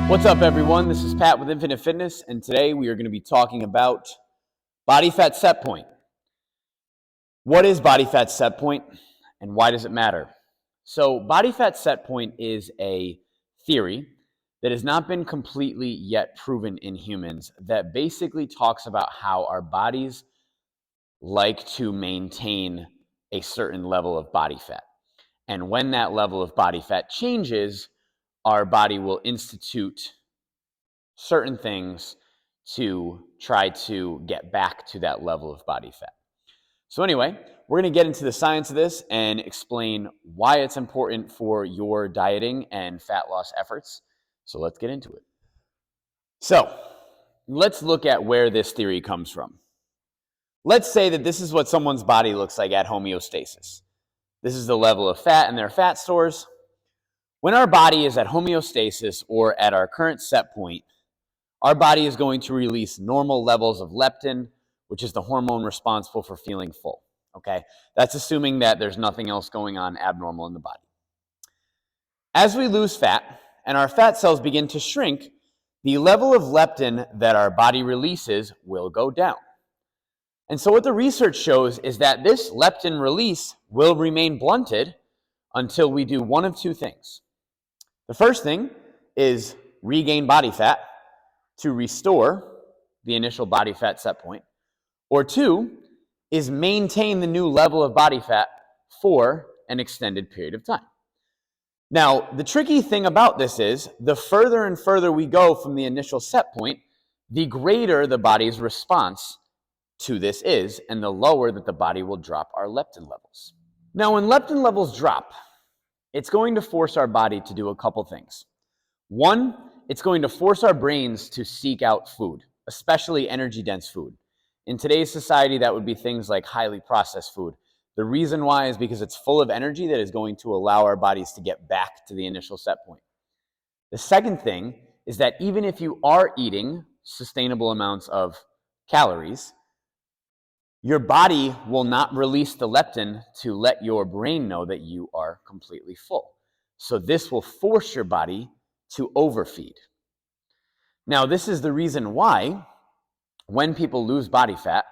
What's up, everyone? This is Pat with Infinite Fitness, and today we are going to be talking about body fat set point. What is body fat set point, and why does it matter? So, body fat set point is a theory that has not been completely yet proven in humans that basically talks about how our bodies like to maintain a certain level of body fat. And when that level of body fat changes, our body will institute certain things to try to get back to that level of body fat. So anyway, we're going to get into the science of this and explain why it's important for your dieting and fat loss efforts. So let's get into it. So let's look at where this theory comes from. Let's say that this is what someone's body looks like at homeostasis. This is the level of fat in their fat stores. When our body is at homeostasis or at our current set point, our body is going to release normal levels of leptin, which is the hormone responsible for feeling full. Okay, that's assuming that there's nothing else going on abnormal in the body. As we lose fat and our fat cells begin to shrink, the level of leptin that our body releases will go down. And so what the research shows is that this leptin release will remain blunted until we do one of two things. The first thing is regain body fat to restore the initial body fat set point, or two is maintain the new level of body fat for an extended period of time. Now, the tricky thing about this is the further and further we go from the initial set point, the greater the body's response to this is, and the lower that the body will drop our leptin levels. Now, when leptin levels drop, it's going to force our body to do a couple things. One, it's going to force our brains to seek out food, especially energy-dense food. In today's society, that would be things like highly processed food. The reason why is because it's full of energy that is going to allow our bodies to get back to the initial set point. The second thing is that even if you are eating sustainable amounts of calories, your body will not release the leptin to let your brain know that you are completely full. So this will force your body to overfeed. Now, this is the reason why when people lose body fat,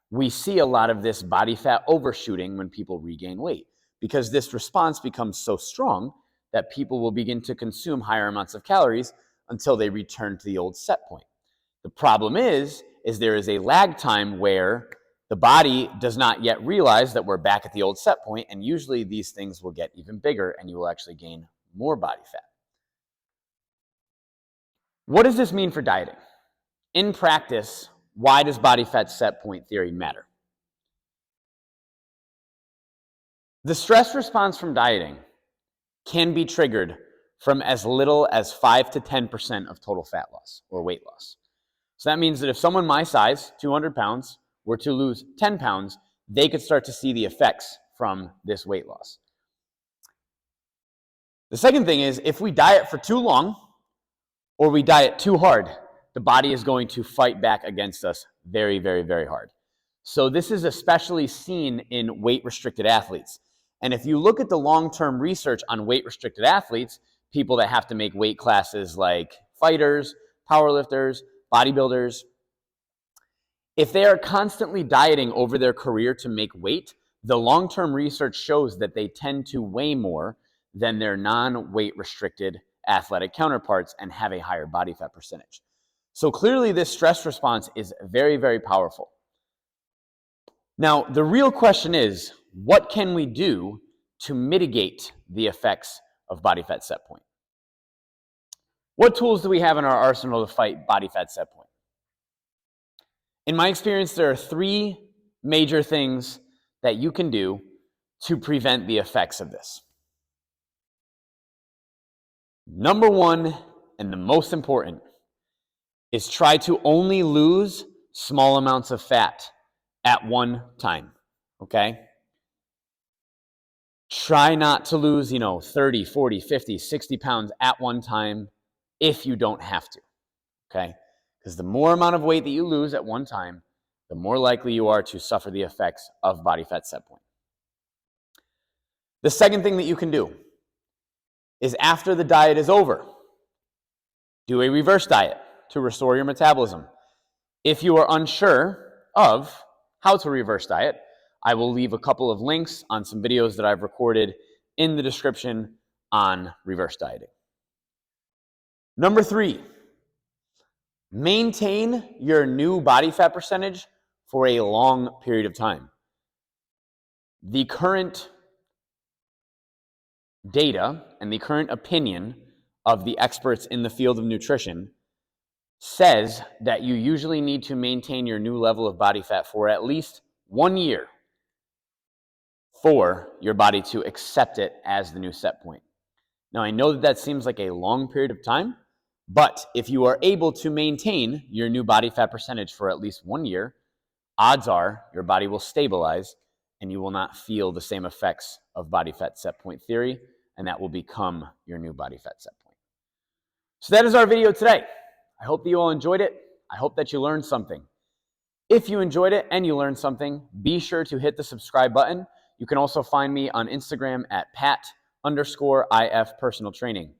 we see a lot of this body fat overshooting when people regain weight, because this response becomes so strong that people will begin to consume higher amounts of calories until they return to the old set point. The problem is there is a lag time where the body does not yet realize that we're back at the old set point, and usually these things will get even bigger and you will actually gain more body fat. What does this mean for dieting? In practice, why does body fat set point theory matter? The stress response from dieting can be triggered from as little as 5 to 10% of total fat loss or weight loss. So that means that if someone my size, 200 pounds, were to lose 10 pounds, they could start to see the effects from this weight loss. The second thing is, if we diet for too long or we diet too hard, the body is going to fight back against us very, very, very hard. So this is especially seen in weight-restricted athletes. And if you look at the long-term research on weight-restricted athletes, people that have to make weight classes like fighters, powerlifters, bodybuilders, if they are constantly dieting over their career to make weight, the long-term research shows that they tend to weigh more than their non-weight restricted athletic counterparts and have a higher body fat percentage. So clearly this stress response is very, very powerful. Now, the real question is, what can we do to mitigate the effects of body fat set point? What tools do we have in our arsenal to fight body fat set point? In my experience, there are three major things that you can do to prevent the effects of this. Number one, and the most important, is try to only lose small amounts of fat at one time, okay? Try not to lose, 30, 40, 50, 60 pounds at one time if you don't have to, okay? Because the more amount of weight that you lose at one time, the more likely you are to suffer the effects of body fat set point. The second thing that you can do is after the diet is over, Do a reverse diet to restore your metabolism. If you are unsure of how to reverse diet, I will leave a couple of links on some videos that I've recorded in the description on reverse dieting. Number 3, maintain your new body fat percentage for a long period of time. The current data and the current opinion of the experts in the field of nutrition says that you usually need to maintain your new level of body fat for at least 1 year for your body to accept it as the new set point. Now, I know that that seems like a long period of time, but if you are able to maintain your new body fat percentage for at least 1 year, odds are your body will stabilize and you will not feel the same effects of body fat set point theory, and that will become your new body fat set point. So that is our video today. I hope that you all enjoyed it. I hope that you learned something. If you enjoyed it and you learned something, be sure to hit the subscribe button. You can also find me on Instagram at pat_if personal training.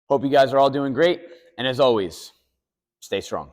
Hope you guys are all doing great. And as always, stay strong.